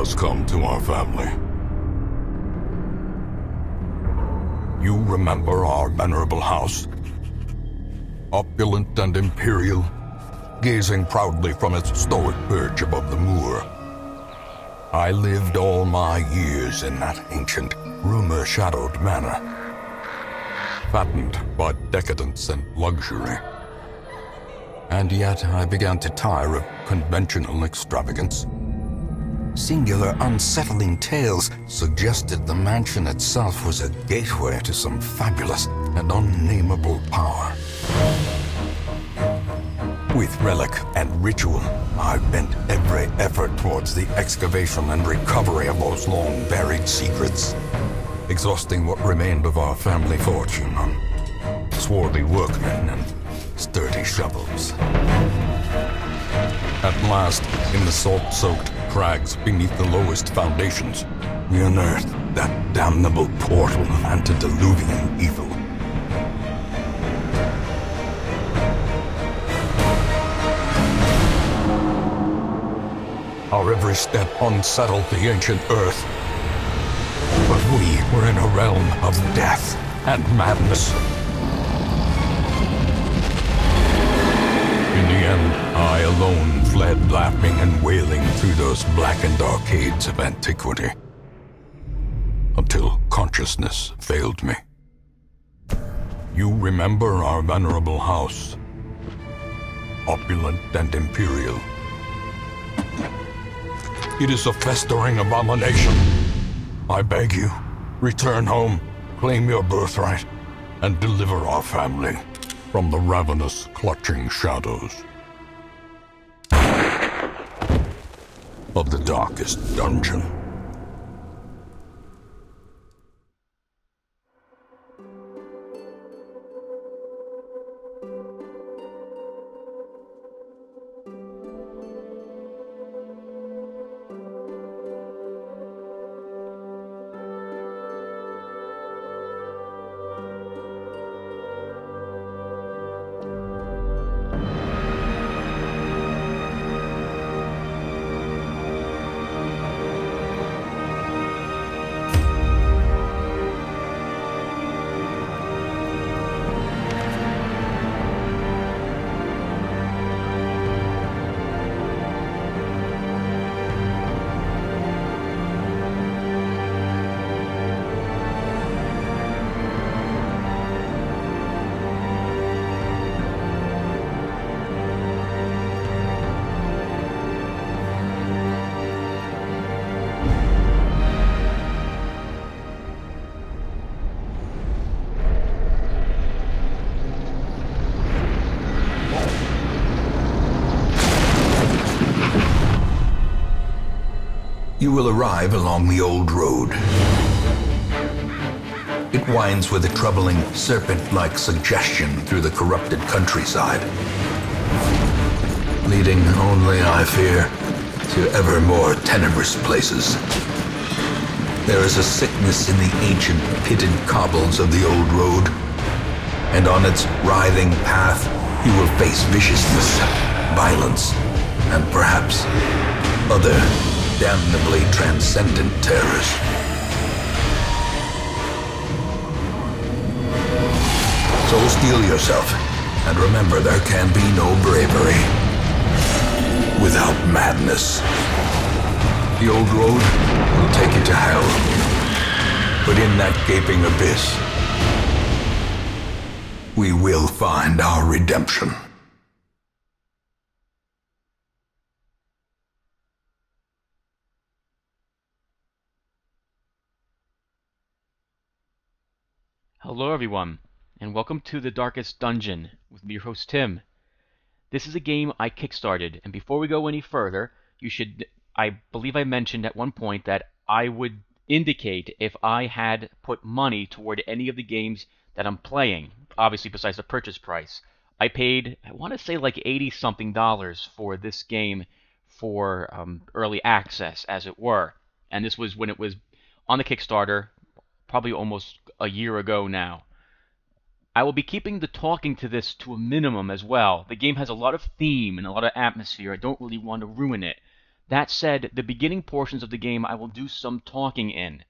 has come to our family. You remember our venerable house? Opulent and imperial, gazing proudly from its stoic perch above the moor. I lived all my years in that ancient, rumor-shadowed manor, fattened by decadence and luxury. And yet I began to tire of conventional extravagance. Singular, unsettling tales suggested the mansion itself was a gateway to some fabulous and unnameable power. With relic and ritual, I bent every effort towards the excavation and recovery of those long-buried secrets, exhausting what remained of our family fortune on swarthy workmen and sturdy shovels. At last, in the salt-soaked crags beneath the lowest foundations, we unearthed that damnable portal of antediluvian evil. Our every step unsettled the ancient earth. But we were in a realm of death and madness. In the end, I alone fled laughing and wailing through those blackened arcades of antiquity, until consciousness failed me. You remember our venerable house, opulent and imperial. It is a festering abomination. I beg you, return home, claim your birthright, and deliver our family from the ravenous, clutching shadows of the darkest dungeon. You will arrive along the old road. It winds with a troubling, serpent-like suggestion through the corrupted countryside, leading only, I fear, to ever more tenebrous places. There is a sickness in the ancient, pitted cobbles of the old road, and on its writhing path, you will face viciousness, violence, and perhaps other damnably transcendent terrors. So steel yourself, and remember there can be no bravery without madness. The old road will take you to hell, but in that gaping abyss, we will find our redemption. Hello everyone, and welcome to The Darkest Dungeon with me, your host Tim. This is a game I kickstarted, and before we go any further, I believe I mentioned at one point that I would indicate if I had put money toward any of the games that I'm playing, obviously besides the purchase price. I paid, I want to say like $80-something for this game for early access, as it were. And this was when it was on the Kickstarter, probably almost a year ago now. I will be keeping the talking to this to a minimum as well. The game has a lot of theme and a lot of atmosphere. I don't really want to ruin it. That said, the beginning portions of the game I will do some talking in.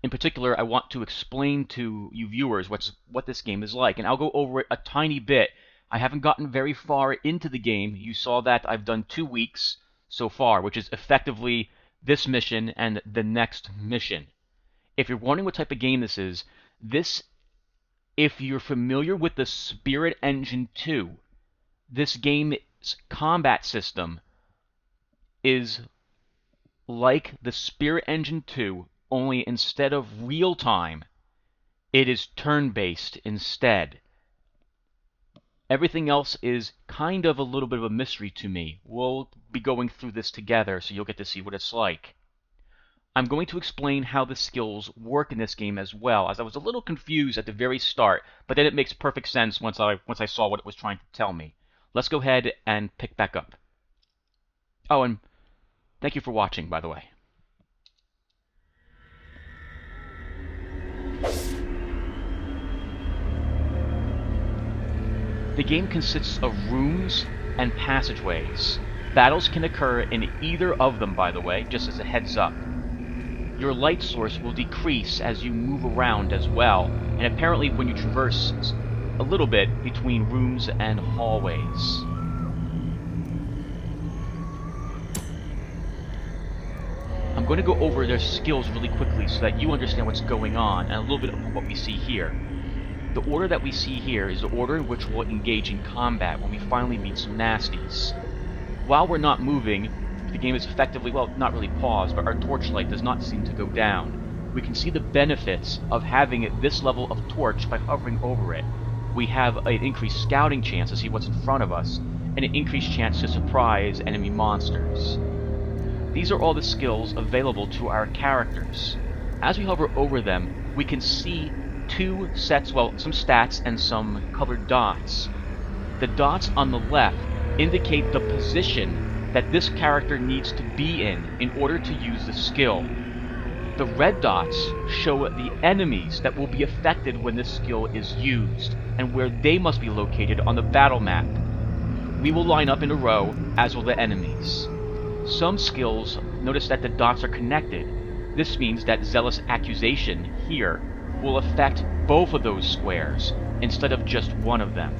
In particular, I want to explain to you viewers what this game is like, and I'll go over it a tiny bit. I haven't gotten very far into the game. You saw that I've done 2 weeks so far, which is effectively this mission and the next mission. If you're wondering what type of game this is, if you're familiar with the Spirit Engine 2, this game's combat system is like the Spirit Engine 2, only instead of real-time, it is turn-based instead. Everything else is kind of a little bit of a mystery to me. We'll be going through this together, so you'll get to see what it's like. I'm going to explain how the skills work in this game as well, as I was a little confused at the very start, but then it makes perfect sense once I saw what it was trying to tell me. Let's go ahead and pick back up. Oh, and thank you for watching, by the way. The game consists of rooms and passageways. Battles can occur in either of them, by the way, just as a heads up. Your light source will decrease as you move around as well, and apparently when you traverse a little bit between rooms and hallways. I'm going to go over their skills really quickly so that you understand what's going on, and a little bit of what we see here. The order that we see here is the order in which we'll engage in combat when we finally meet some nasties. While we're not moving, the game is effectively, well, not really paused, but our torchlight does not seem to go down. We can see the benefits of having this level of torch by hovering over it. We have an increased scouting chance to see what's in front of us, and an increased chance to surprise enemy monsters. These are all the skills available to our characters. As we hover over them, we can see two sets, well, some stats and some colored dots. The dots on the left indicate the position that this character needs to be in order to use the skill. The red dots show the enemies that will be affected when this skill is used, and where they must be located on the battle map. We will line up in a row, as will the enemies. Some skills, notice that the dots are connected. This means that Zealous Accusation, here, will affect both of those squares, instead of just one of them.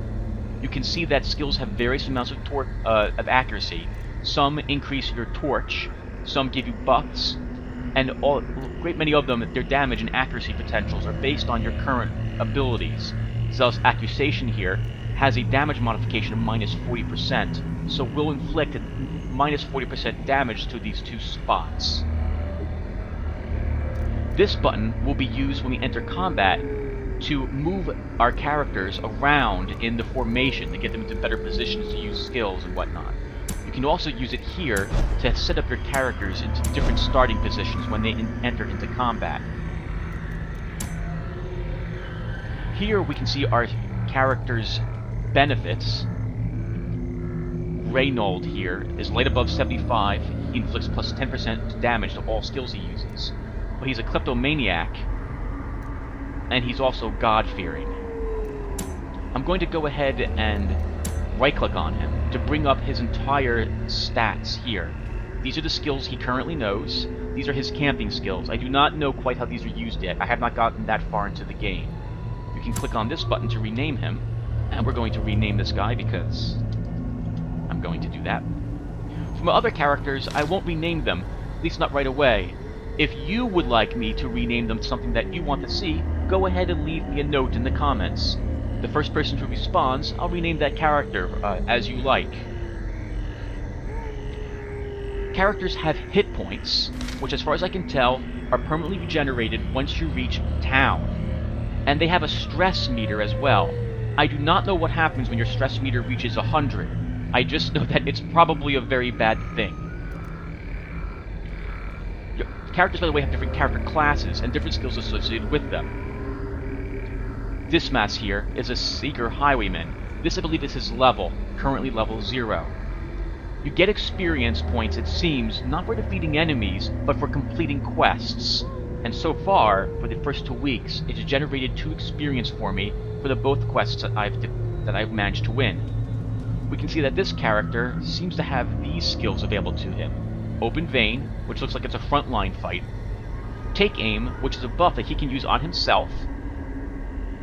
You can see that skills have various amounts of accuracy. Some increase your torch, some give you buffs, and a great many of them, their damage and accuracy potentials are based on your current abilities. Zealous Accusation here has a damage modification of minus 40%, so will inflict minus 40% damage to these two spots. This button will be used when we enter combat to move our characters around in the formation to get them into better positions to use skills and whatnot. You can also use it here to set up your characters into different starting positions when they enter into combat. Here we can see our characters' benefits. Reynold here is light above 75. He inflicts plus 10% damage to all skills he uses. But he's a kleptomaniac, and he's also God-fearing. I'm going to go ahead and right-click on him to bring up his entire stats here. These are the skills he currently knows. These are his camping skills. I do not know quite how these are used yet. I have not gotten that far into the game. You can click on this button to rename him, and we're going to rename this guy because I'm going to do that. For my other characters, I won't rename them, at least not right away. If you would like me to rename them something that you want to see, go ahead and leave me a note in the comments. The first person who responds, I'll rename that character as you like. Characters have hit points, which as far as I can tell, are permanently regenerated once you reach town. And they have a stress meter as well. I do not know what happens when your stress meter reaches 100. I just know that it's probably a very bad thing. Characters, by the way, have different character classes and different skills associated with them. Dismas here is a Seeker Highwayman. This, I believe, is his level, currently level 0. You get experience points, it seems, not for defeating enemies, but for completing quests. And so far, for the first 2 weeks, it's generated 2 experience for me for the both quests that I've managed to win. we can see that this character seems to have these skills available to him. Open Vein, which looks like it's a frontline fight. Take Aim, which is a buff that he can use on himself.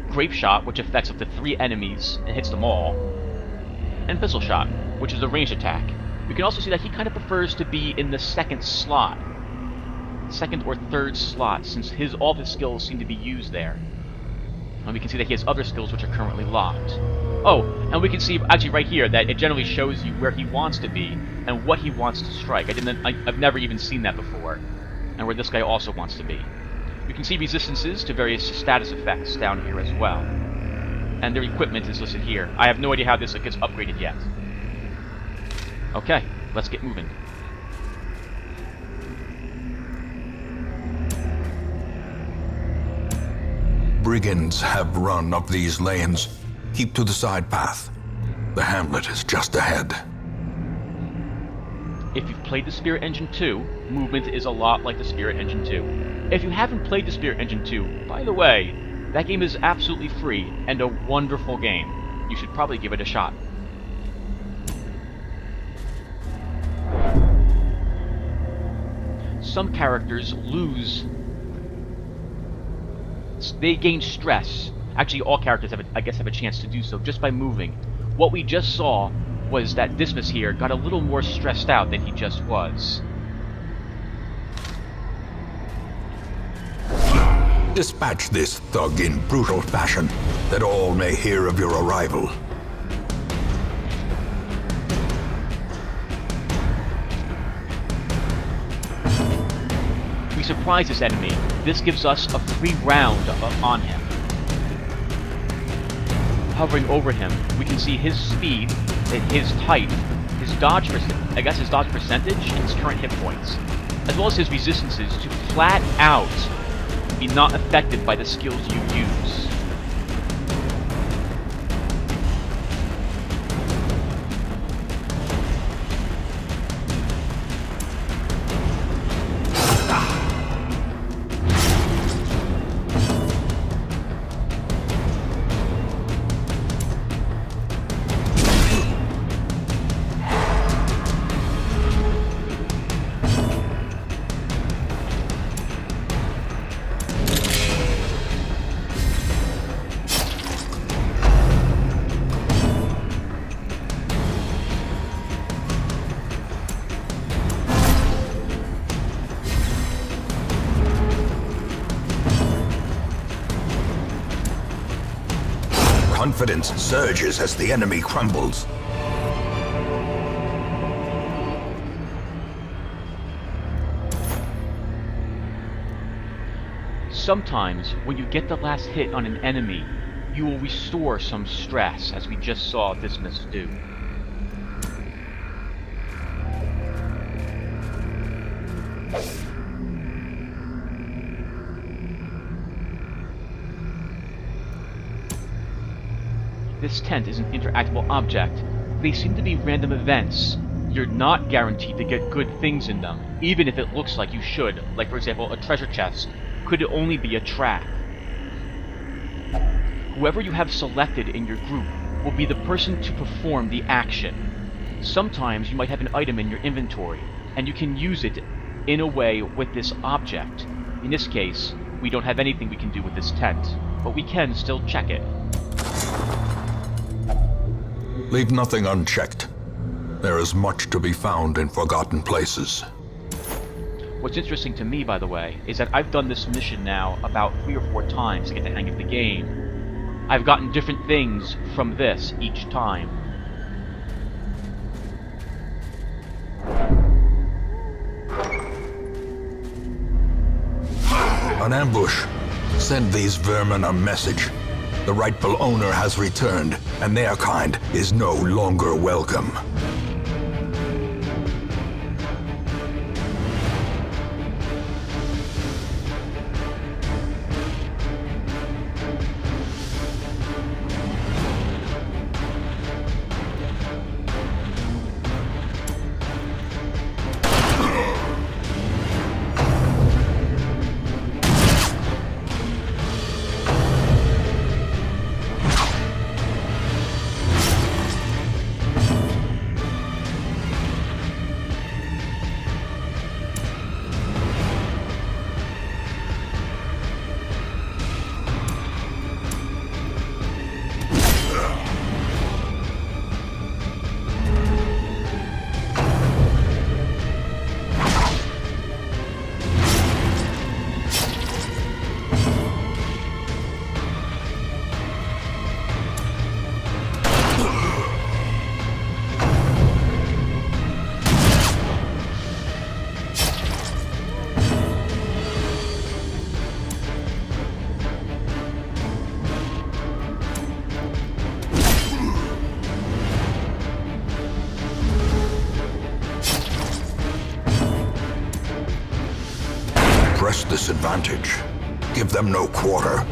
Grape Shot, which affects up to 3 enemies and hits them all. And Pistol Shot, which is a ranged attack. We can also see that he kind of prefers to be in the second slot. Second or third slot, since all of his skills seem to be used there. And we can see that he has other skills which are currently locked. Oh, and we can see actually right here that it generally shows you where he wants to be and what he wants to strike. I've never even seen that before. And where this guy also wants to be. We can see resistances to various status effects down here as well. And their equipment is listed here. I have no idea how this gets upgraded yet. Okay, let's get moving. Brigands have run up these lanes. Keep to the side path. The hamlet is just ahead. If you've played the Spirit Engine 2, movement is a lot like the Spirit Engine 2. If you haven't played the Spirit Engine 2, by the way, that game is absolutely free and a wonderful game. You should probably give it a shot. Some characters they gain stress. Actually, all characters have a chance to do so just by moving. What we just saw was that Dismas here got a little more stressed out than he just was. Dispatch this thug in brutal fashion, that all may hear of your arrival. We surprise this enemy. This gives us a free round on him. Hovering over him, we can see his speed, his height, his dodge percentage, and his current hit points, as well as his resistances to flat out be not affected by the skills you use. Confidence surges as the enemy crumbles. Sometimes, when you get the last hit on an enemy, you will restore some stress, as we just saw Dismas do. This tent is an interactable object. They seem to be random events. You're not guaranteed to get good things in them, even if it looks like you should. Like, for example, a treasure chest could only be a trap. Whoever you have selected in your group will be the person to perform the action. Sometimes you might have an item in your inventory, and you can use it in a way with this object. In this case, we don't have anything we can do with this tent, but we can still check it. Leave nothing unchecked. There is much to be found in forgotten places. What's interesting to me, by the way, is that I've done this mission now about 3 or 4 times to get the hang of the game. I've gotten different things from this each time. An ambush. Send these vermin a message. The rightful owner has returned, and their kind is no longer welcome. advantage. Give them no quarter.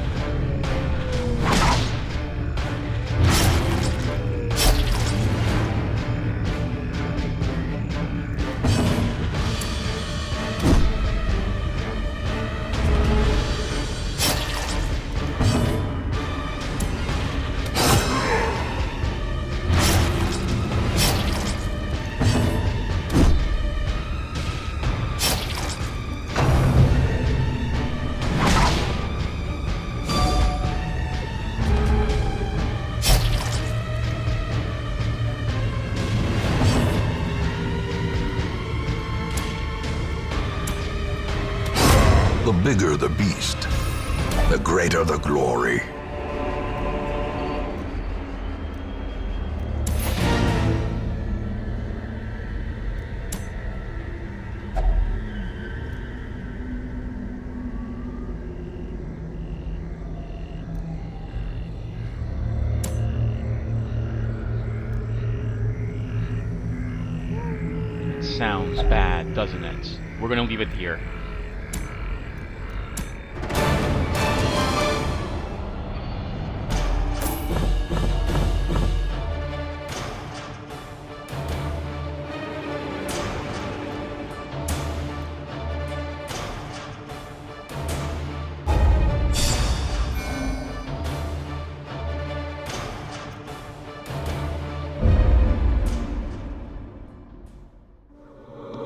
The bigger the beast, the greater the glory. It sounds bad, doesn't it? We're gonna leave it here.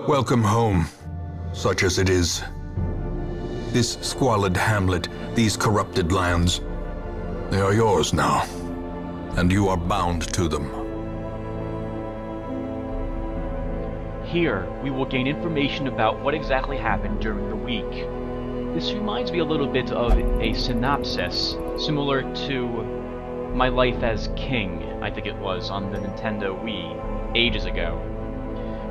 Welcome home, such as it is. This squalid hamlet, these corrupted lands, they are yours now, and you are bound to them. Here, we will gain information about what exactly happened during the week. This reminds me a little bit of a synopsis, similar to My Life as King, I think it was, on the Nintendo Wii, ages ago.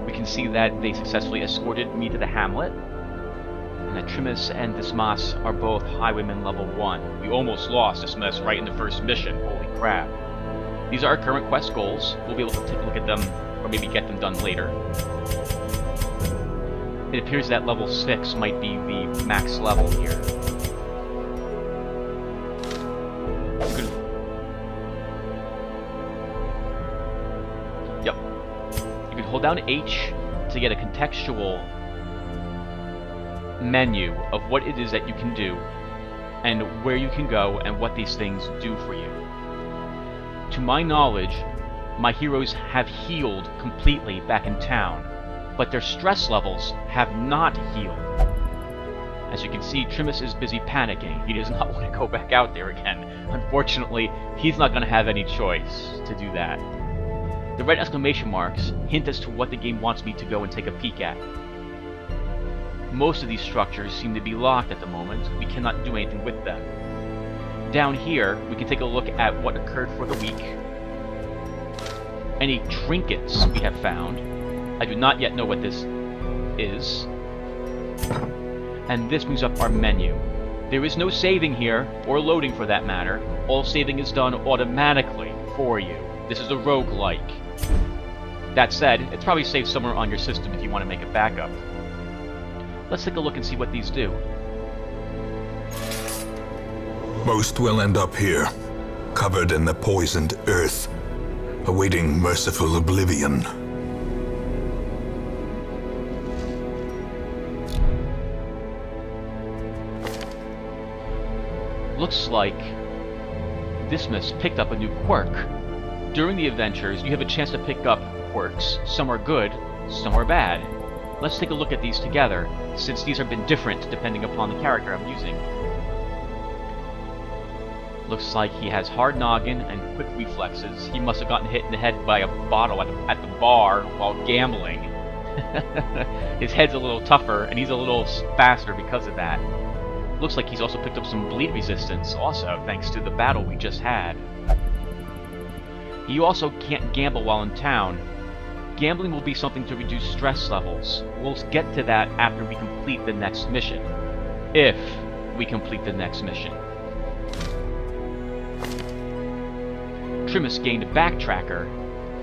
We can see that they successfully escorted me to the hamlet, and that Trimus and Dismas are both Highwaymen level 1. We almost lost Dismas right in the first mission, holy crap. These are our current quest goals. We'll be able to take a look at them, or maybe get them done later. It appears that level 6 might be the max level here. Yep. You can hold down H to get a contextual menu of what it is that you can do, and where you can go, and what these things do for you. To my knowledge, my heroes have healed completely back in town, but their stress levels have not healed. As you can see, Trimus is busy panicking. He does not want to go back out there again. Unfortunately, he's not going to have any choice to do that. The red exclamation marks hint as to what the game wants me to go and take a peek at. Most of these structures seem to be locked at the moment. We cannot do anything with them. Down here, we can take a look at what occurred for the week. Any trinkets we have found. I do not yet know what this is. And this brings up our menu. There is no saving here, or loading for that matter. All saving is done automatically for you. This is a roguelike. That said, it's probably saved somewhere on your system if you want to make a backup. Let's take a look and see what these do. Most will end up here, covered in the poisoned earth, awaiting merciful oblivion. Looks like Dismas picked up a new quirk. During the adventures, you have a chance to pick up quirks. Some are good, some are bad. Let's take a look at these together, since these have been different depending upon the character I'm using. Looks like he has hard noggin and quick reflexes. He must have gotten hit in the head by a bottle at the bar while gambling. His head's a little tougher, and he's a little faster because of that. Looks like he's also picked up some bleed resistance, also, thanks to the battle we just had. You also can't gamble while in town. Gambling will be something to reduce stress levels. We'll get to that after we complete the next mission. If we complete the next mission. Trimus gained a backtracker.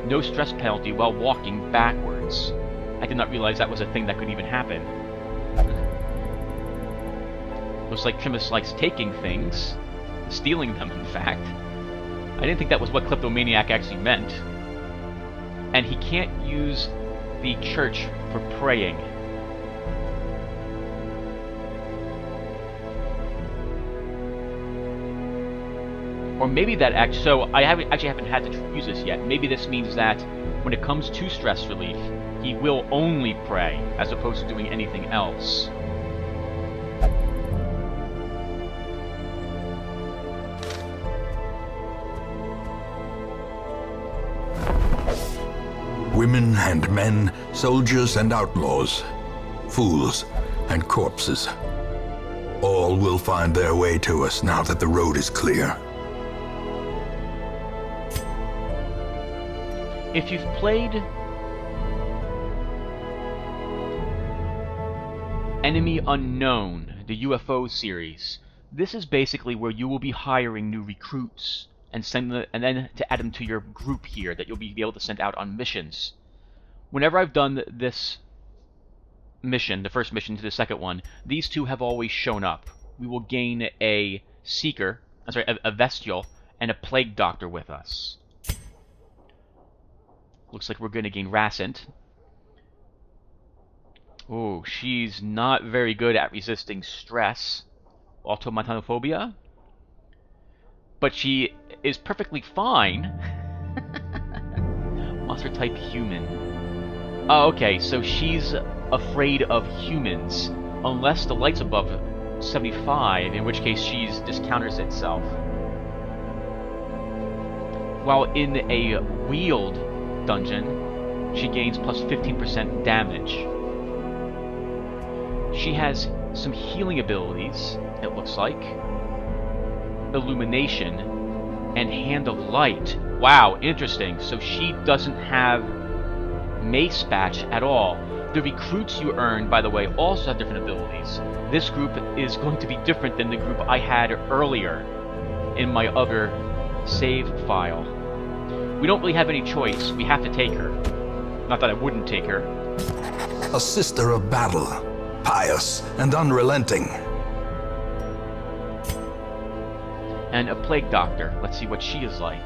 No stress penalty while walking backwards. I did not realize that was a thing that could even happen. Looks like Trimus likes taking things. Stealing them, in fact. I didn't think that was what kleptomaniac actually meant. And he can't use the church for praying. Or maybe that actually... So, I haven't had to use this yet. Maybe this means that when it comes to stress relief, he will only pray, as opposed to doing anything else. Women and men, soldiers and outlaws, fools and corpses. All will find their way to us now that the road is clear. If you've played Enemy Unknown, the UFO series, this is basically where you will be hiring new recruits and then to add them to your group here that you'll be able to send out on missions. Whenever I've done this mission, the first mission to the second one, these two have always shown up. We will gain a Seeker, a Vestial, and a Plague Doctor with us. Looks like we're going to gain Racent. Oh, she's not very good at resisting stress. Automatanophobia. But she is perfectly fine. Monster type human. Oh, okay, so she's afraid of humans. Unless the light's above 75, in which case she just counters itself. While in a wheeled dungeon, she gains plus 15% damage. She has some healing abilities, it looks like. Illumination and Hand of Light. Wow, interesting. So she doesn't have Mace Batch at all. The recruits you earn, by the way, also have different abilities. This group is going to be different than the group I had earlier in my other save file. We don't really have any choice. We have to take her. Not that I wouldn't take her. A sister of battle, pious and unrelenting. And a Plague Doctor. Let's see what she is like.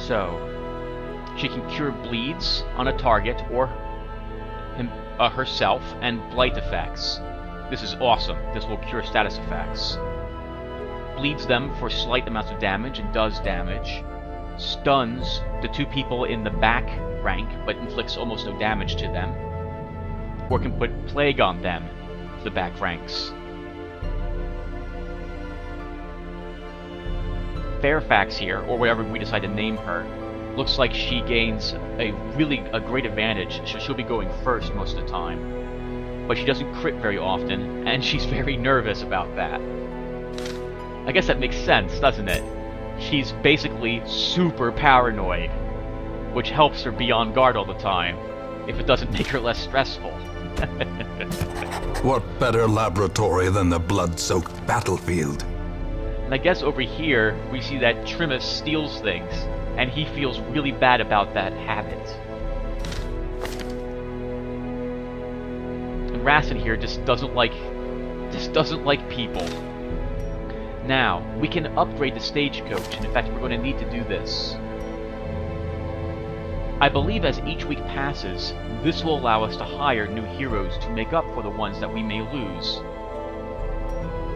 So, she can cure bleeds on a target or herself and blight effects. This is awesome. This will cure status effects. Bleeds them for slight amounts of damage and does damage. Stuns the two people in the back rank but inflicts almost no damage to them. Or can put plague on them, the back ranks. Fairfax here, or whatever we decide to name her, looks like she gains a great advantage. She'll be going first most of the time. But she doesn't crit very often, and she's very nervous about that. I guess that makes sense, doesn't it? She's basically super paranoid, which helps her be on guard all the time, if it doesn't make her less stressful. What better laboratory than the blood-soaked battlefield? And I guess over here, we see that Trimus steals things, and he feels really bad about that habit. And Racent here just doesn't like people. Now, we can upgrade the stagecoach, and in fact, we're going to need to do this. I believe as each week passes, this will allow us to hire new heroes to make up for the ones that we may lose.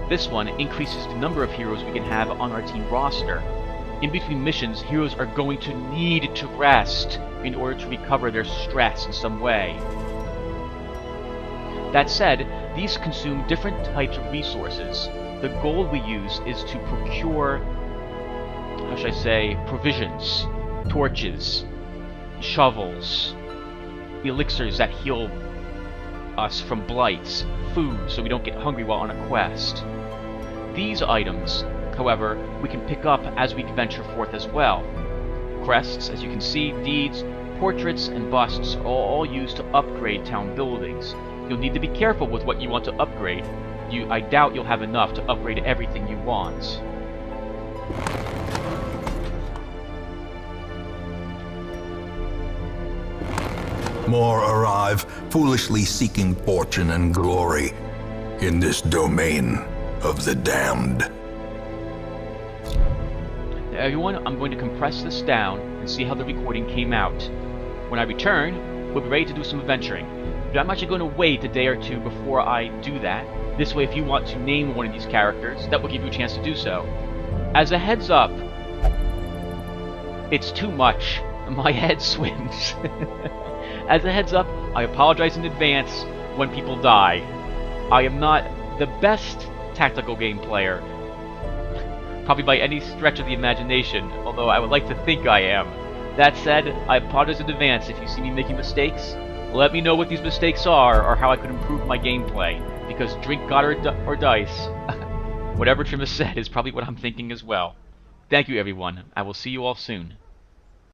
This one increases the number of heroes we can have on our team roster. In between missions, heroes are going to need to rest in order to recover their stress in some way. That said, these consume different types of resources. The gold we use is to procure, how should I say, provisions, torches, shovels, elixirs that heal us from blights, food so we don't get hungry while on a quest. These items, however, we can pick up as we venture forth as well. Crests, as you can see, deeds, portraits, and busts are all used to upgrade town buildings. You'll need to be careful with what you want to upgrade. I doubt you'll have enough to upgrade everything you want. More arrive, foolishly seeking fortune and glory in this domain of the damned. Everyone, I'm going to compress this down and see how the recording came out. When I return, we'll be ready to do some adventuring. But I'm actually going to wait a day or two before I do that. This way, if you want to name one of these characters, that will give you a chance to do so. As a heads up, it's too much. My head swims. As a heads up, I apologize in advance when people die. I am not the best tactical game player, probably by any stretch of the imagination, although I would like to think I am. That said, I apologize in advance if you see me making mistakes. Let me know what these mistakes are, or how I could improve my gameplay, because drink God or dice, whatever Trim has said is probably what I'm thinking as well. Thank you everyone, I will see you all soon.